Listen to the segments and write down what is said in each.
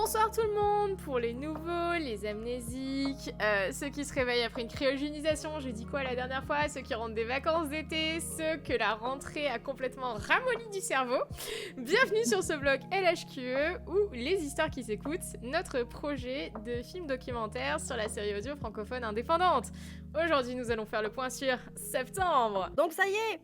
Bonsoir tout le monde, pour les nouveaux, les amnésiques, ceux qui se réveillent après une cryogénisation, j'ai dit quoi la dernière fois, ceux qui rentrent des vacances d'été, ceux que la rentrée a complètement ramolli du cerveau. Bienvenue sur ce blog LHQE, ou Les Histoires qui s'écoutent, notre projet de film documentaire sur la série audio francophone indépendante. Aujourd'hui, nous allons faire le point sur septembre. Donc ça y est,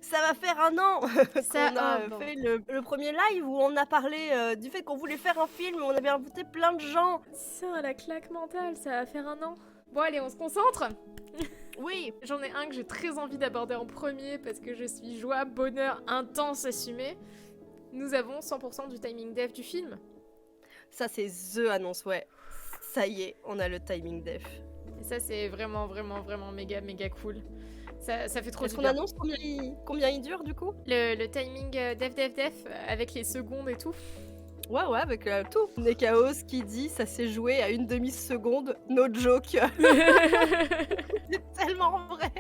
ça va faire un an qu'on a fait le premier live où on a parlé du fait qu'on voulait faire un film, où on avait invité plein de gens. Ça, la claque mentale, ça va faire un an. Bon allez, on se concentre. Oui. J'en ai un que j'ai très envie d'aborder en premier parce que je suis joie, bonheur, intense, assumé. Nous avons 100% du timing dev du film. Ça c'est THE annonce, ouais. Ça y est, on a le timing def. Et ça c'est vraiment méga cool. Ça fait trop du bien. Est-ce qu'on annonce combien il dure du coup? Le timing def avec les secondes et tout. Ouais, avec tout. Nekaos qui dit ça s'est joué à une demi-seconde, no joke. C'est tellement vrai.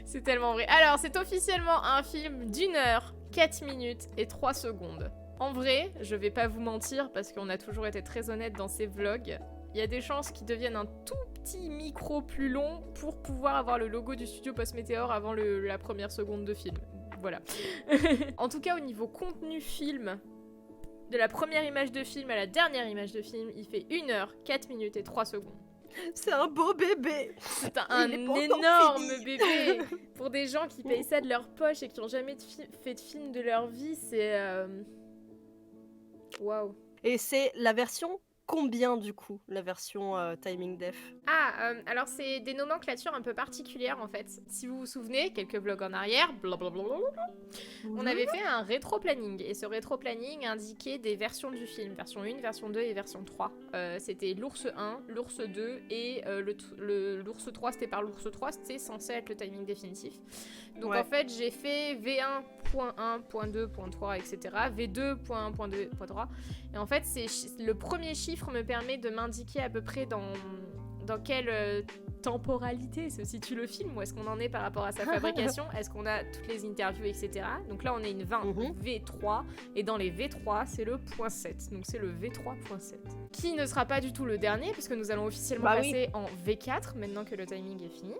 C'est tellement vrai. Alors, c'est officiellement un film d'1 heure, 4 minutes et 3 secondes. En vrai, je vais pas vous mentir parce qu'on a toujours été très honnête dans ces vlogs. Il y a des chances qu'ils deviennent un tout petit micro plus long pour pouvoir avoir le logo du studio Post-Météor avant la première seconde de film. Voilà. En tout cas, au niveau contenu film, de la première image de film à la dernière image de film, il fait 1 heure, 4 minutes et 3 secondes. C'est un beau bébé. C'est un énorme bébé. Pour des gens qui payent ça de leur poche et qui n'ont jamais fait de film de leur vie, c'est... Waouh. Et c'est la version combien du coup, la version timing def? Alors c'est des nomenclatures un peu particulières en fait. Si vous vous souvenez, quelques vlogs en arrière, on avait fait un rétro-planning. Et ce rétro-planning indiquait des versions du film. Version 1, version 2 et version 3. C'était l'ours 1, l'ours 2 et l'ours 3, c'était par l'ours 3, c'était censé être le timing définitif. Donc en fait, j'ai fait V1.1.2.3, etc. V2.1.2.3. Et en fait, le premier chiffre me permet de m'indiquer à peu près dans quelle temporalité se situe le film, où est-ce qu'on en est par rapport à sa fabrication, est-ce qu'on a toutes les interviews, etc. Donc là, on est une 20, V3, et dans les V3, c'est le point 7, donc c'est le V3.7. Qui ne sera pas du tout le dernier, puisque nous allons officiellement passer en V4, maintenant que le timing est fini.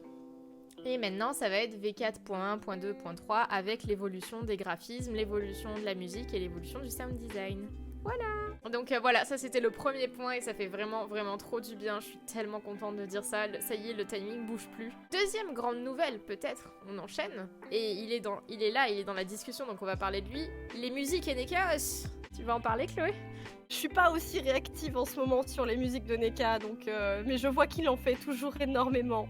Et maintenant, ça va être V4.1.2.3 avec l'évolution des graphismes, l'évolution de la musique et l'évolution du sound design. Voilà. Donc voilà, ça c'était le premier point et ça fait vraiment trop du bien. Je suis tellement contente de dire ça. Ça y est, le timing bouge plus. Deuxième grande nouvelle, peut-être, on enchaîne. Et il est là, il est dans la discussion, donc on va parler de lui. Les musiques et Nekaos. Tu vas en parler, Chloé? Je suis pas aussi réactive en ce moment sur les musiques de Neka, donc mais je vois qu'il en fait toujours énormément.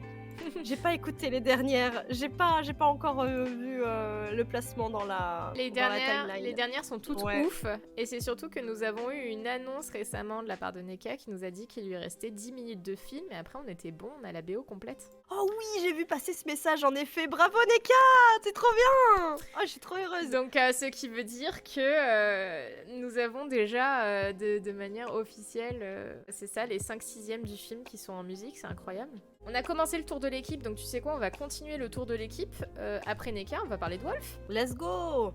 J'ai pas écouté les dernières, j'ai pas encore vu le placement dans la timeline. Les dernières sont toutes ouf, et c'est surtout que nous avons eu une annonce récemment de la part de Neka qui nous a dit qu'il lui restait 10 minutes de film, et après on était bon, on a la BO complète. Oh oui, j'ai vu passer ce message en effet, bravo Neka, c'est trop bien. Oh, je suis trop heureuse. Donc ce qui veut dire que nous avons déjà de manière officielle, c'est ça, les 5/6e du film qui sont en musique, c'est incroyable. On a commencé le tour de l'équipe, donc tu sais quoi, on va continuer le tour de l'équipe. Après Neka, on va parler de Wolf. Let's go.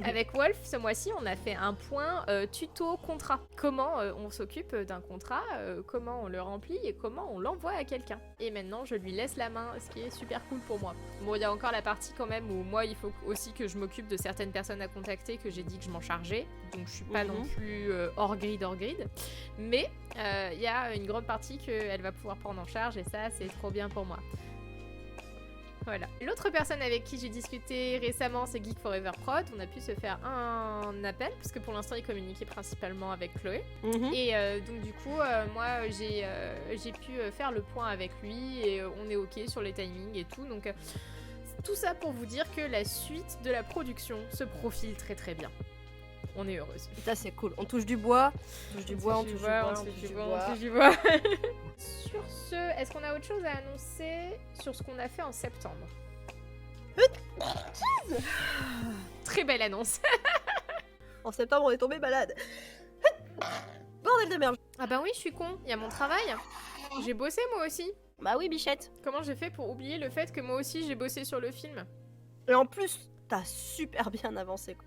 Avec Wolf, ce mois-ci, on a fait un point tuto contrat. Comment on s'occupe d'un contrat, comment on le remplit et comment on l'envoie à quelqu'un. Et maintenant, je lui laisse la main, ce qui est super cool pour moi. Bon, il y a encore la partie quand même où moi, il faut aussi que je m'occupe de certaines personnes à contacter que j'ai dit que je m'en chargeais. Donc, je suis pas non plus hors grid. Mais il y a une grande partie qu'elle va pouvoir prendre en charge et ça, c'est trop bien pour moi. Voilà. L'autre personne avec qui j'ai discuté récemment, c'est Geek Forever Prod. On a pu se faire un appel, parce que pour l'instant, il communiquait principalement avec Chloé. Et donc du coup, moi, j'ai pu faire le point avec lui, et on est OK sur les timings et tout. Donc tout ça pour vous dire que la suite de la production se profile très bien. On est heureuse. Ça, c'est cool. On touche du bois. On touche du bois. Sur ce, est-ce qu'on a autre chose à annoncer sur ce qu'on a fait en septembre? Très belle annonce. En septembre, on est tombé malade. Bordel de merde. Ah bah oui, je suis con. Il y a mon travail. J'ai bossé moi aussi. Bah oui, bichette. Comment j'ai fait pour oublier le fait que moi aussi j'ai bossé sur le film? Et en plus, t'as super bien avancé, quoi.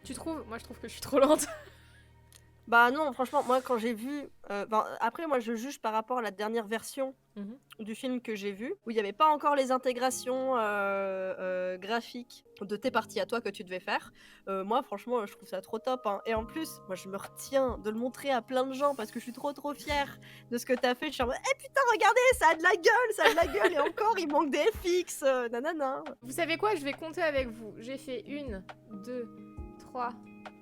Tu trouves? Moi je trouve que je suis trop lente. Bah non, franchement, moi quand j'ai vu, après moi je juge par rapport à la dernière version Mhm. du film que j'ai vu, où il n'y avait pas encore les intégrations graphiques de tes parties à toi que tu devais faire. Moi franchement, je trouve ça trop top, hein. Et en plus, moi je me retiens de le montrer à plein de gens parce que je suis trop fière de ce que t'as fait. Je suis en mode, eh putain, regardez, ça a de la gueule, ça a de la gueule, et encore il manque des FX, nanana. Vous savez quoi? Je vais compter avec vous. J'ai fait 1, 2, 3,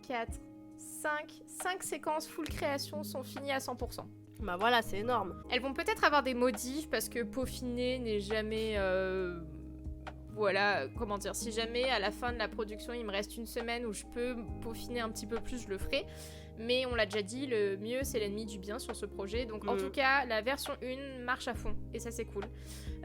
4, 5 séquences full création sont finies à 100%. Bah voilà, c'est énorme. Elles vont peut-être avoir des modifs parce que peaufiner n'est jamais... Voilà, comment dire, si jamais à la fin de la production il me reste une semaine où je peux peaufiner un petit peu plus, je le ferai. Mais on l'a déjà dit, le mieux c'est l'ennemi du bien sur ce projet. Donc en tout cas, la version 1 marche à fond et ça c'est cool.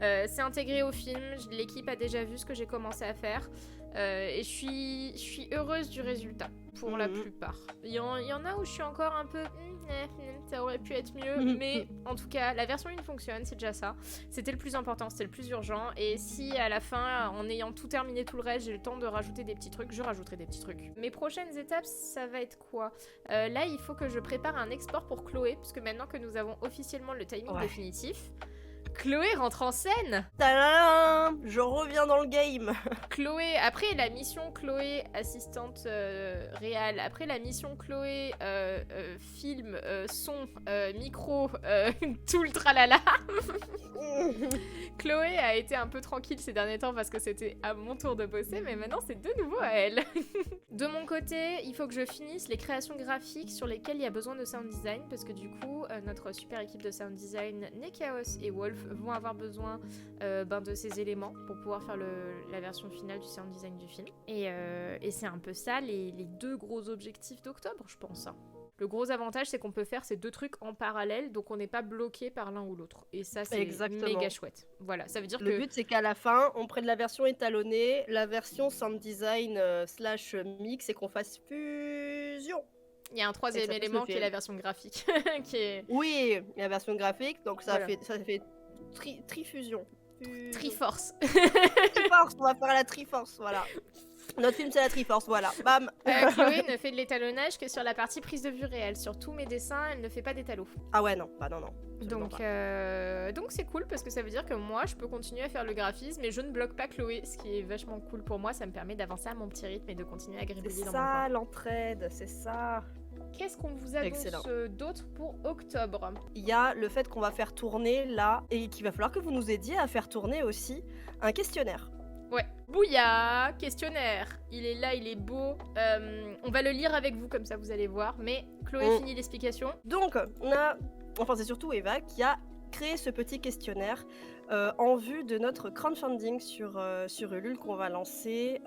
C'est intégré au film, l'équipe a déjà vu ce que j'ai commencé à faire. Et je suis heureuse du résultat pour la plupart. Il y en a où je suis encore un peu ça aurait pu être mieux, mais en tout cas la version 1 fonctionne, c'est déjà ça. C'était le plus important, c'était le plus urgent, et si à la fin, en ayant tout terminé tout le reste, j'ai le temps de rajouter des petits trucs, je rajouterai des petits trucs. Mes prochaines étapes, ça va être quoi? Là il faut que je prépare un export pour Chloé, parce que maintenant que nous avons officiellement le timing définitif, Chloé rentre en scène. Tadam, je reviens dans le game. Chloé, après la mission Chloé assistante réal, après la mission Chloé film, son, micro, tout le tralala. Chloé a été un peu tranquille ces derniers temps parce que c'était à mon tour de bosser, mais maintenant c'est de nouveau à elle. De mon côté, il faut que je finisse les créations graphiques sur lesquelles il y a besoin de sound design, parce que du coup, notre super équipe de sound design, Nekaos et Wolf, vont avoir besoin de ces éléments pour pouvoir faire la version finale du sound design du film. Et c'est un peu ça les deux gros objectifs d'octobre, je pense. Le gros avantage, c'est qu'on peut faire ces deux trucs en parallèle, donc on n'est pas bloqué par l'un ou l'autre. Et ça, c'est méga chouette. Voilà, ça veut dire le but, c'est qu'à la fin, on prenne la version étalonnée, la version sound design / mix, et qu'on fasse fusion. Il y a un troisième élément qui est la version graphique. Oui, la version graphique, donc ça fait trifusion. Triforce. Triforce, on va faire la Triforce, voilà. Notre film, c'est la Triforce, voilà. Bam. Chloé ne fait de l'étalonnage que sur la partie prise de vue réelle. Sur tous mes dessins, elle ne fait pas d'étalo. Ah ouais, non, bah non. Donc c'est cool parce que ça veut dire que moi, je peux continuer à faire le graphisme et je ne bloque pas Chloé, ce qui est vachement cool pour moi. Ça me permet d'avancer à mon petit rythme et de continuer à gribouiller dans mon coin. C'est ça, l'entraide, c'est ça. Qu'est-ce qu'on vous annonce d'autre pour octobre? Il y a le fait qu'on va faire tourner là, et qu'il va falloir que vous nous aidiez à faire tourner aussi un questionnaire. Ouais, bouilla, questionnaire. Il est là, il est beau. On va le lire avec vous, comme ça vous allez voir. Mais Chloé finit l'explication. Donc, c'est surtout Eva qui a créé ce petit questionnaire en vue de notre crowdfunding sur Ulule qu'on va lancer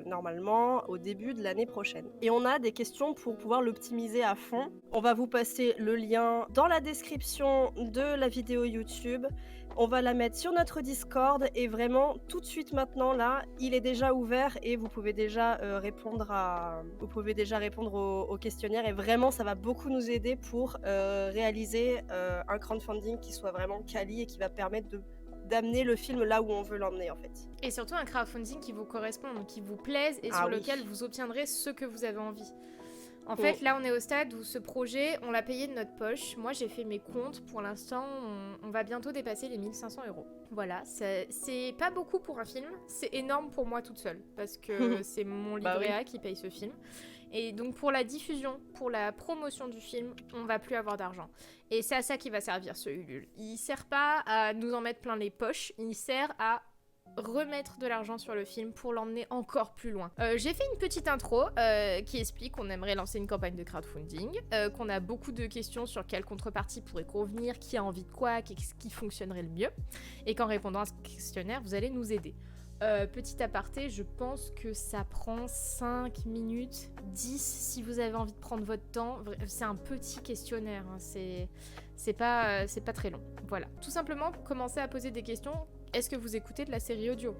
normalement au début de l'année prochaine. Et on a des questions pour pouvoir l'optimiser à fond. On va vous passer le lien dans la description de la vidéo YouTube. On va la mettre sur notre Discord et vraiment tout de suite maintenant là, il est déjà ouvert et vous pouvez déjà répondre au questionnaire, et vraiment ça va beaucoup nous aider pour réaliser un crowdfunding qui soit vraiment quali et qui va permettre d'amener le film là où on veut l'emmener en fait. Et surtout un crowdfunding qui vous corresponde, qui vous plaise et sur lequel vous obtiendrez ce que vous avez envie. En fait, là, on est au stade où ce projet, on l'a payé de notre poche. Moi, j'ai fait mes comptes. Pour l'instant, on va bientôt dépasser les 1 500 €. Voilà, c'est pas beaucoup pour un film. C'est énorme pour moi toute seule. Parce que c'est mon livret A qui paye ce film. Et donc, pour la diffusion, pour la promotion du film, on va plus avoir d'argent. Et c'est à ça qu'il va servir ce Ulule. Il sert pas à nous en mettre plein les poches. Il sert à remettre de l'argent sur le film pour l'emmener encore plus loin. J'ai fait une petite intro qui explique qu'on aimerait lancer une campagne de crowdfunding, qu'on a beaucoup de questions sur quelle contrepartie pourrait convenir, qui a envie de quoi, qu'est-ce qui fonctionnerait le mieux, et qu'en répondant à ce questionnaire, vous allez nous aider. Petit aparté, je pense que ça prend 5 minutes, 10 si vous avez envie de prendre votre temps. C'est un petit questionnaire, hein. C'est pas très long. Voilà, tout simplement commencer à poser des questions. Est-ce que vous écoutez de la série audio?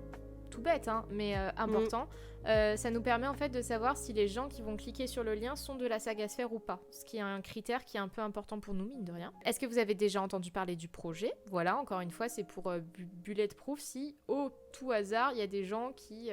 Tout bête, hein, mais important. Ça nous permet en fait de savoir si les gens qui vont cliquer sur le lien sont de la saga Sphère ou pas. Ce qui est un critère qui est un peu important pour nous, mine de rien. Est-ce que vous avez déjà entendu parler du projet? Voilà, encore une fois, c'est pour bulletproof si, au tout hasard, il y a des gens qui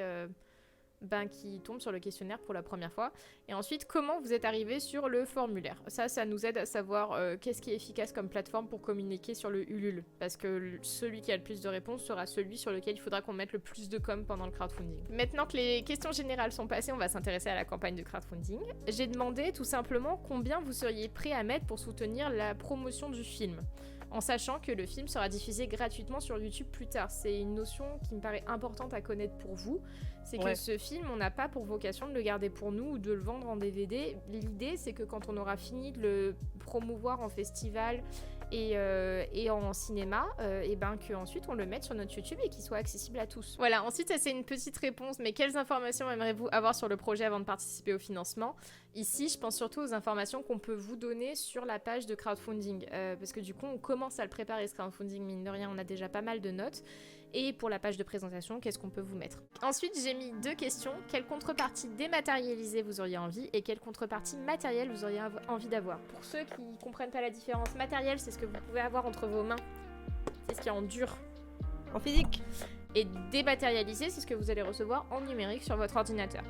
qui tombent sur le questionnaire pour la première fois. Et ensuite, comment vous êtes arrivé sur le formulaire. Ça nous aide à savoir qu'est-ce qui est efficace comme plateforme pour communiquer sur le Ulule. Parce que celui qui a le plus de réponses sera celui sur lequel il faudra qu'on mette le plus de com pendant le crowdfunding. Maintenant que les questions générales sont passées, on va s'intéresser à la campagne de crowdfunding. J'ai demandé tout simplement combien vous seriez prêt à mettre pour soutenir la promotion du film, en sachant que le film sera diffusé gratuitement sur YouTube plus tard. C'est une notion qui me paraît importante à connaître pour vous. C'est que ce film, on n'a pas pour vocation de le garder pour nous ou de le vendre en DVD. L'idée, c'est que quand on aura fini de le promouvoir en festival et en cinéma, et qu'ensuite on le mette sur notre YouTube et qu'il soit accessible à tous. Voilà, ensuite ça c'est une petite réponse, mais quelles informations aimeriez-vous avoir sur le projet avant de participer au financement ? Ici, je pense surtout aux informations qu'on peut vous donner sur la page de crowdfunding, parce que du coup on commence à le préparer ce crowdfunding, mine de rien, on a déjà pas mal de notes. Et pour la page de présentation, qu'est-ce qu'on peut vous mettre ? Ensuite, j'ai mis 2 questions. Quelle contrepartie dématérialisée vous auriez envie et quelle contrepartie matérielle vous auriez envie d'avoir ? Pour ceux qui ne comprennent pas la différence, matériel, c'est ce que vous pouvez avoir entre vos mains. C'est ce qui est en dur. En physique. Et dématérialisé, c'est ce que vous allez recevoir en numérique sur votre ordinateur.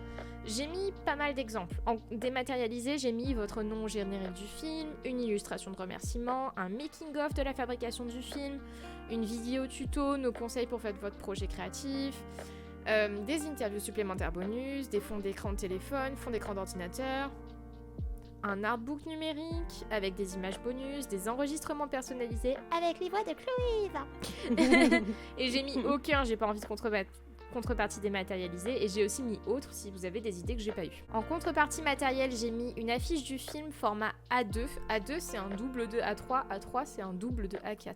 J'ai mis pas mal d'exemples. En dématérialisé, j'ai mis votre nom générique du film, une illustration de remerciement, un making-of de la fabrication du film, une vidéo tuto, nos conseils pour faire votre projet créatif, des interviews supplémentaires bonus, des fonds d'écran de téléphone, fonds d'écran d'ordinateur, un artbook numérique avec des images bonus, des enregistrements personnalisés avec les voix de Chloé. Et j'ai mis aucun, j'ai pas envie de contrepartie dématérialisée, et j'ai aussi mis autre si vous avez des idées que j'ai pas eues. En contrepartie matérielle, j'ai mis une affiche du film format A2. A2 c'est un double de A3, A3 c'est un double de A4.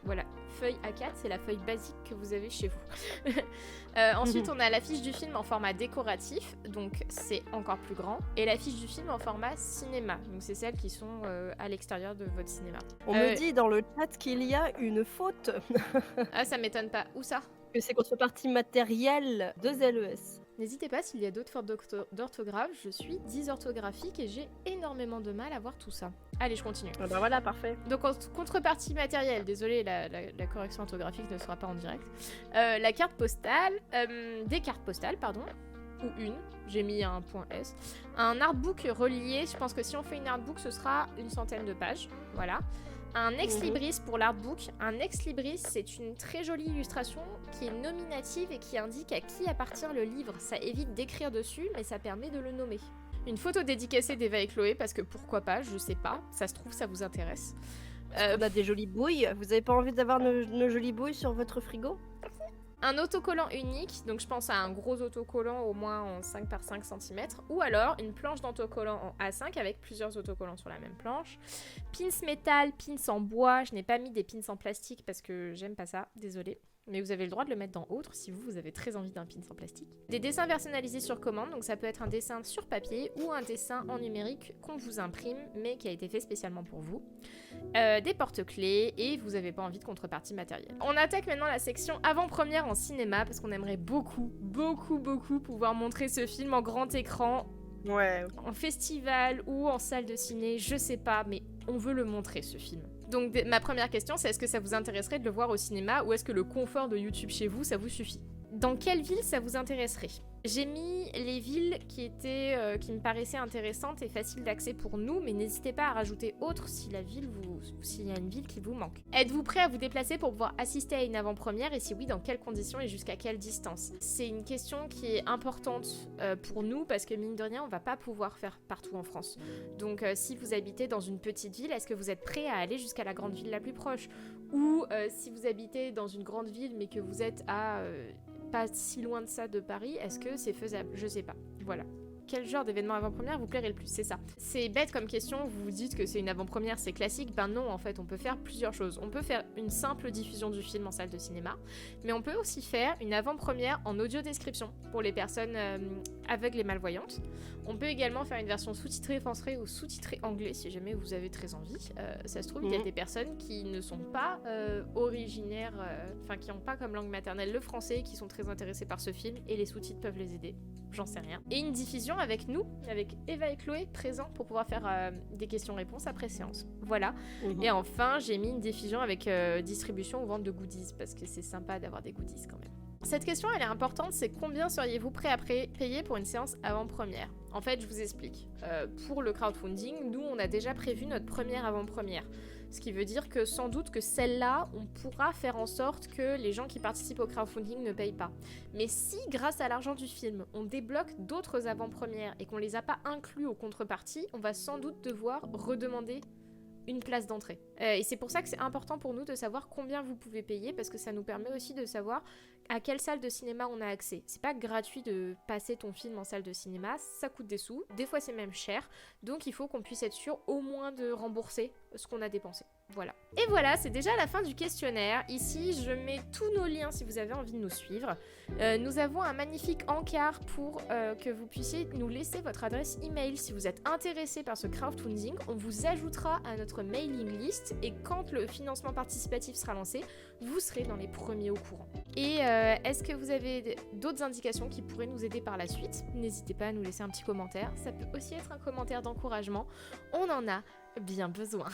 Voilà, feuille A4, c'est la feuille basique que vous avez chez vous. Ensuite, on a l'affiche du film en format décoratif, donc c'est encore plus grand. Et l'affiche du film en format cinéma, donc c'est celles qui sont à l'extérieur de votre cinéma. On me dit dans le chat qu'il y a une faute. Ah, ça m'étonne pas. Où ça ? Que c'est contrepartie matérielle de LES. N'hésitez pas s'il y a d'autres fautes d'orthographe, je suis dysorthographique et j'ai énormément de mal à voir tout ça. Allez, je continue. Ah bah voilà, parfait. Donc en contrepartie matérielle, désolé, la correction orthographique ne sera pas en direct. La carte postale, des cartes postales, pardon, ou une, j'ai mis un point S. Un artbook relié, je pense que si on fait une artbook, ce sera une centaine de pages, voilà. Un ex-libris pour l'artbook. Un ex-libris, c'est une très jolie illustration qui est nominative et qui indique à qui appartient le livre. Ça évite d'écrire dessus, mais ça permet de le nommer. Une photo dédicacée d'Eva et Chloé, parce que pourquoi pas, je sais pas. Ça se trouve, ça vous intéresse. On a des jolies bouilles. Vous avez pas envie d'avoir nos jolies bouilles sur votre frigo ? Un autocollant unique, donc je pense à un gros autocollant au moins en 5 par 5 cm, ou alors une planche d'autocollant en A5 avec plusieurs autocollants sur la même planche. Pins métal, pins en bois, je n'ai pas mis des pins en plastique parce que j'aime pas ça, désolée. Mais vous avez le droit de le mettre dans autre si vous avez très envie d'un pins en plastique. Des dessins personnalisés sur commande, donc ça peut être un dessin sur papier ou un dessin en numérique qu'on vous imprime mais qui a été fait spécialement pour vous. Des porte-clés et vous n'avez pas envie de contrepartie matérielle. On attaque maintenant la section avant-première en cinéma parce qu'on aimerait beaucoup pouvoir montrer ce film en grand écran. Ouais. En festival ou en salle de ciné, je sais pas, mais on veut le montrer ce film. Donc ma première question, c'est est-ce que ça vous intéresserait de le voir au cinéma ou est-ce que le confort de YouTube chez vous, ça vous suffit ? Dans quelle ville ça vous intéresserait ? J'ai mis les villes qui me paraissaient intéressantes et faciles d'accès pour nous, mais n'hésitez pas à rajouter autre s'il y a une ville qui vous manque. Êtes-vous prêt à vous déplacer pour pouvoir assister à une avant-première et si oui, dans quelles conditions et jusqu'à quelle distance ? C'est une question qui est importante pour nous parce que mine de rien, on va pas pouvoir faire partout en France. Donc si vous habitez dans une petite ville, est-ce que vous êtes prêt à aller jusqu'à la grande ville la plus proche ? Ou si vous habitez dans une grande ville mais que vous êtes à pas si loin de ça de Paris, est-ce que c'est faisable ? Je sais pas. Voilà. Quel genre d'événement avant-première vous plairait le plus ? C'est ça. C'est bête comme question, vous vous dites que c'est une avant-première, c'est classique. Ben non, en fait, on peut faire plusieurs choses. On peut faire une simple diffusion du film en salle de cinéma, mais on peut aussi faire une avant-première en audio-description pour les personnes aveugles et malvoyantes. On peut également faire une version sous-titrée français ou sous-titrée anglais si jamais vous avez très envie. Ça se trouve, il y a des personnes qui ne sont pas originaires, qui n'ont pas comme langue maternelle le français, qui sont très intéressées par ce film et les sous-titres peuvent les aider. J'en sais rien. Et une diffusion étudiants avec nous, avec Eva et Chloé présents pour pouvoir faire des questions-réponses après séance. Voilà. Et enfin, j'ai mis une diffusion avec distribution ou vente de goodies, parce que c'est sympa d'avoir des goodies quand même. Cette question, elle est importante, c'est combien seriez-vous prêt à payer pour une séance avant-première ? En fait, je vous explique. Pour le crowdfunding, nous, on a déjà prévu notre première avant-première. Ce qui veut dire que sans doute que celle-là, on pourra faire en sorte que les gens qui participent au crowdfunding ne payent pas. Mais si, grâce à l'argent du film, on débloque d'autres avant-premières et qu'on les a pas inclus aux contreparties, on va sans doute devoir redemander une place d'entrée. Et c'est pour ça que c'est important pour nous de savoir combien vous pouvez payer, parce que ça nous permet aussi de savoir à quelle salle de cinéma on a accès. C'est pas gratuit de passer ton film en salle de cinéma, ça coûte des sous, des fois c'est même cher, donc il faut qu'on puisse être sûr au moins de rembourser ce qu'on a dépensé. Voilà. Et voilà, c'est déjà la fin du questionnaire. Ici, je mets tous nos liens si vous avez envie de nous suivre. Nous avons un magnifique encart pour que vous puissiez nous laisser votre adresse email si vous êtes intéressé par ce crowdfunding. On vous ajoutera à notre mailing list et quand le financement participatif sera lancé, vous serez dans les premiers au courant. Et est-ce que vous avez d'autres indications qui pourraient nous aider par la suite ? N'hésitez pas à nous laisser un petit commentaire. Ça peut aussi être un commentaire d'encouragement. On en a bien besoin.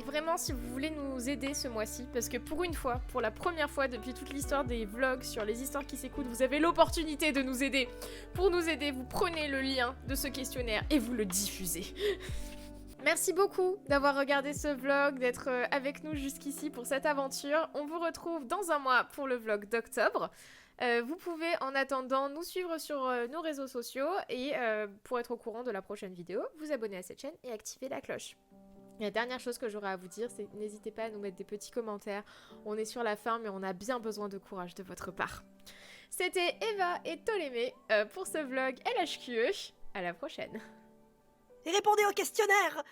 Vraiment, si vous voulez nous aider ce mois-ci, parce que pour une fois, pour la première fois depuis toute l'histoire des vlogs sur les histoires qui s'écoutent, vous avez l'opportunité de nous aider. Pour nous aider, vous prenez le lien de ce questionnaire et vous le diffusez. Merci beaucoup d'avoir regardé ce vlog, d'être avec nous jusqu'ici pour cette aventure. On vous retrouve dans un mois pour le vlog d'octobre. Vous pouvez en attendant nous suivre sur nos réseaux sociaux et pour être au courant de la prochaine vidéo, vous abonner à cette chaîne et activer la cloche. Et la dernière chose que j'aurais à vous dire, c'est n'hésitez pas à nous mettre des petits commentaires. On est sur la fin, mais on a bien besoin de courage de votre part. C'était Eva et Ptolémée pour ce vlog LHQE. À la prochaine. Et répondez au questionnaire!